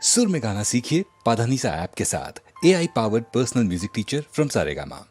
सुर में गाना सीखिए पाधानीसा ऐप के साथ। AI powered personal music teacher from Saregama.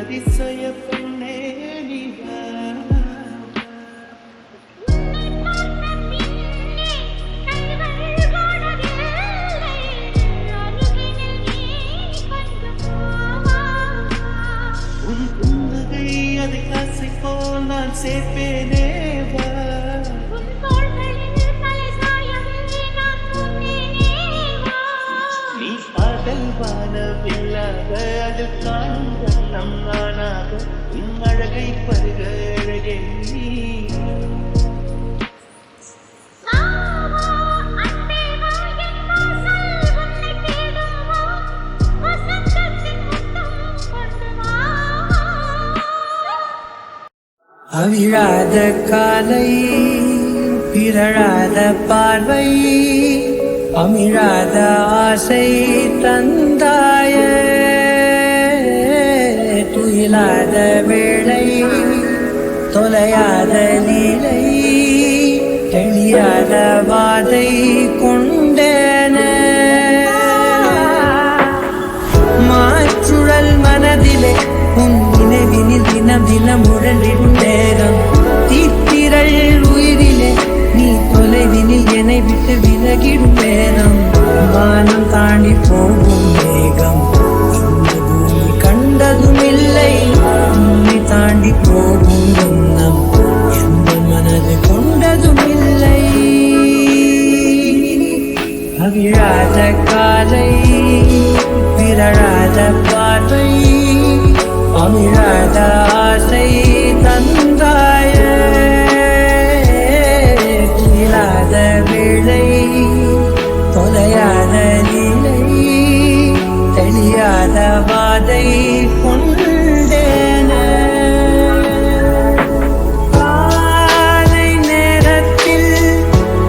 அதிசய பெண்ணே நீவா உன் புன்னகை அதை காசை போல் நான் சேர்ப்பேனே வா நீ காதல் வானவில்லாத அது காணும் வண்ணம் நானாக உன் அழகை பருக அழகே நீ அவிழாத காலை பிறழாத பார்வை அமிழாத ஆசை தந்தாய துயிலாத வேளை தொலையாத லீலை தெளியாத வாதை கொண்டேன மாற்றுழல் மனதிலே உன் நினைவினில் தினம் தினம் உழலிடும் நேரம் தீத்திரள் உயிரிலே நீ தொலைவினில் என்னை விட்டு விலகிடும் நேரம் வானம் தாண்டி போகும் மேகம் இந்த பூமி கண்டதும் இல்லை உன்னை தாண்டி போகும் எண்ணம் எந்த மனது கொண்டதும் இல்லை அவிழாத காலை பிறழாத பார்வை அமிழாத ஆசை தந்தாய துயிலாத வேளை தொலையாத நிலை தெளியாத வாதை கொண்டேன காலை நேரத்தில்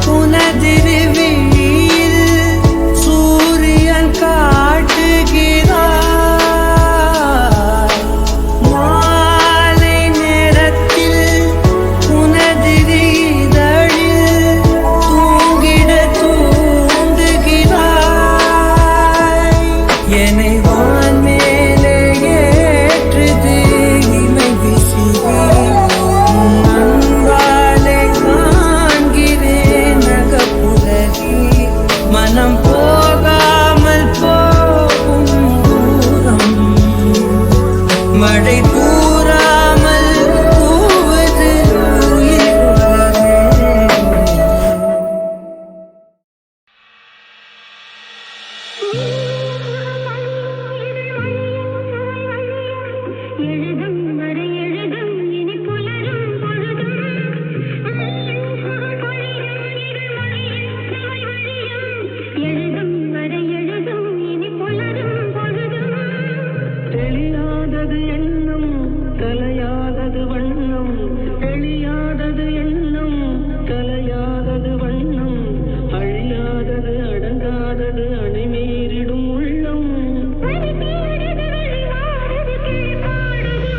புனதிரு விழியில் சூரியன் காட்டுகிறார் மாலை நேரத்தில் புனதிரு இதழில் தூங்கிட தூண்டுகிறாய் என்னை வான் மேலே ஏற்றுது இமை விசிறி அன்பாலே காண்கிறேன் நகப்புலகி மனம் போகாமல் போகும் தூரம் மழை தூராமல் தூவது உயிருள்ளதே எழுதும் வரை எழுதும் இனி புலரும் பொழுதும் எழுதும் வரை எழுதும் இனி புலரும் பொழுதும் தெளியாதது எண்ணம் கலையாதது வண்ணம் தெளியாதது எண்ணம் கலையாதது வண்ணம் அழியாதது அடங்காதது அணைமீறிடும் உள்ளம் வழி தேடுது வெளிவாடுது கீழ்பாடுது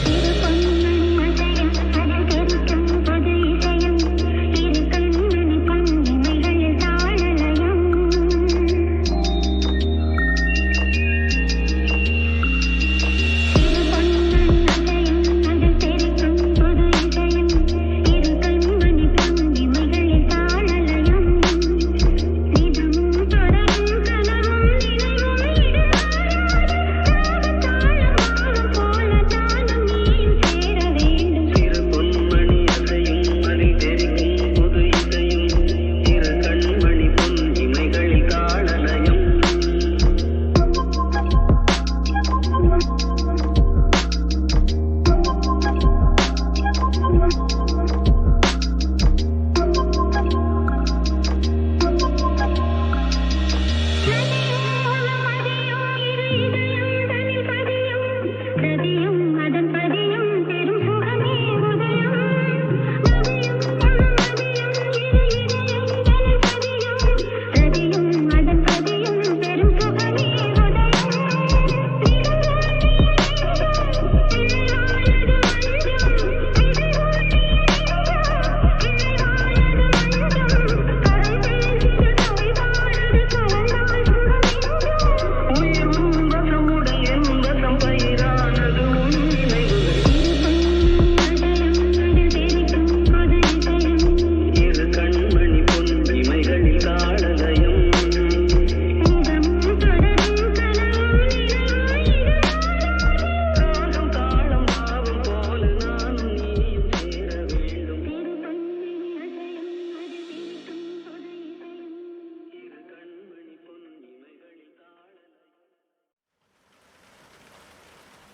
இரு பொன்மணி அசையும் அதில் தெரிக்கும் பொது இசையும் இரு கண்மணி பொன்னிமைகள் தாழலயம் இரு பொன்மணி அசையும் அதில் தெரிக்கும் பொது இசையும்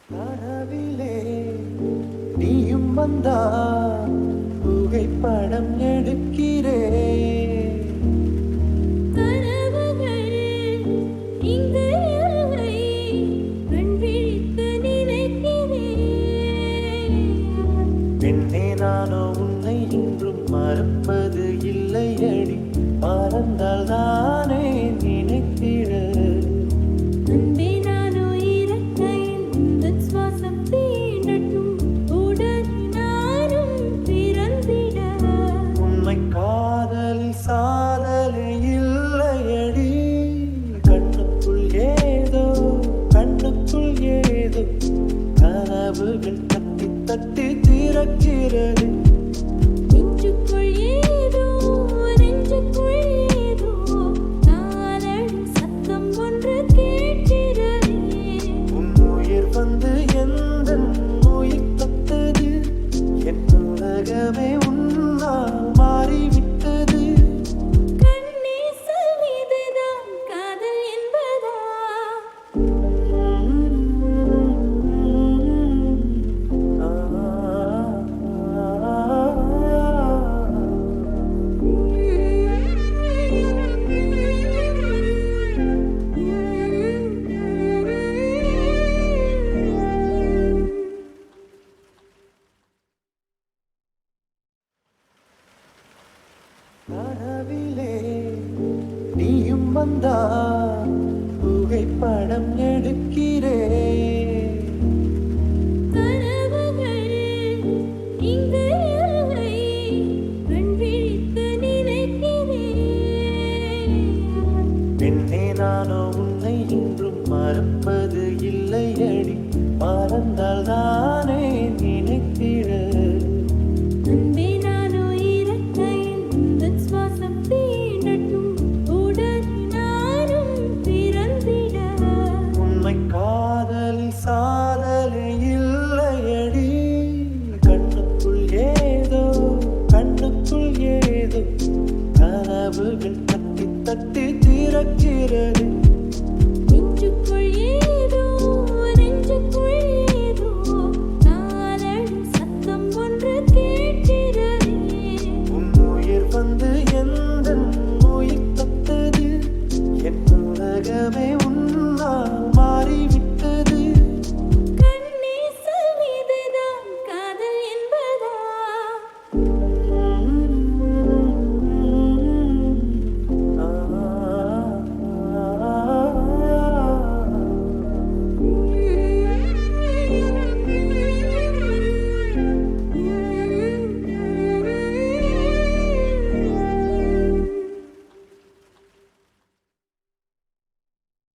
கனவிலே நீயும் வந்தா புகைப்படம் எடுக்கிறேன். கனவுகள் இங்கு இல்லை, கண் விழித்து நினைக்கிறேன். பெண்ணே நானோ உன்னை இன்றும் மறப்பது இல்லையடி, மறந்தால் தானே நினைத்திட. அன்பே நானோ இறக்கையில் உந்தன் சுவாசம் தீண்டட்டும், உடன் நானும் பிறந்திட. உண்மை காதலில் சாதலை இல்லையடி, கண்ணுக்குள் ஏதோ கண்ணுக்குள் ஏதோ கனவுகள் தட்டி தட்டி திறக்கிறது. நெஞ்சுக்குள் ஏதோ நெஞ்சுக்குள் ஏதோ காதல் சத்தம் ஒன்று கேட்கிறதே. உன் உயிர் வந்து எந்தன் உயிர் தொட்டது, என் உலகமே உன்னால் மாறிவிட்டது. கண்ணீசல் மீதுதான் காதல் என்பதா? கனவிலே நீயும் வந்தா புகைப்படம் எடுக்கிறேன். கனவுகள் இங்கு இல்லை, கண் விழித்து நினைக்கிறேன். பெண்ணே நானோ உன்னை இன்றும் மறப்பது இல்லையடி, மறந்தால் தானே நினைத்திட. அன்பே நானோ இறக்கையில் உந்தன் சுவாசம் தீண்டட்டும், உடன் நானும் பிறந்திட. உண்மை காதலில் சாதலை இல்லையடி, கண்ணுக்குள் ஏதோ கண்ணுக்குள் ஏதோ கனவுகள் தட்டி தட்டி திறக்கிறது.